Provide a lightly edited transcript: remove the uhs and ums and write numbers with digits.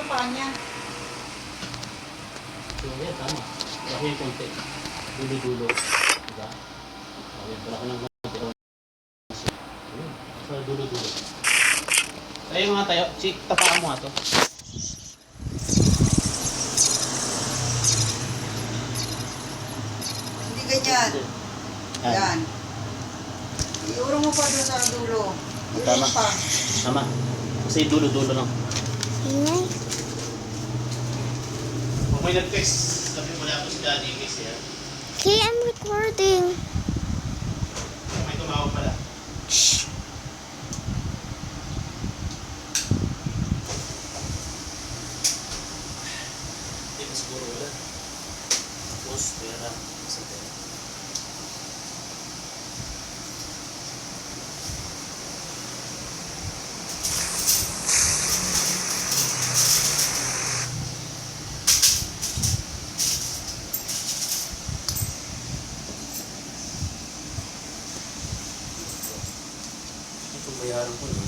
sa paa niya. So, yan, tama. Laki yung konti. Dulo-dulo. Diba? Ayan, wala ko lang magkakaroon. Ayan, sa dulo-dulo. Tayo mga tayo. Tapaan mo nga to. Hindi ganyan. Yan. Iuro mo pa doon sa dulo. Tama. Pa. Tama. Kasi dulo-dulo lang. Ingay. Kung may nag-text, sabi mo na ako si Daddy kasi yan. Okay, I'm recording. May tumawag pala. Shh. Hindi ko siguro wala. Tapos, pera. Sa pera. Ito bayaran ko na.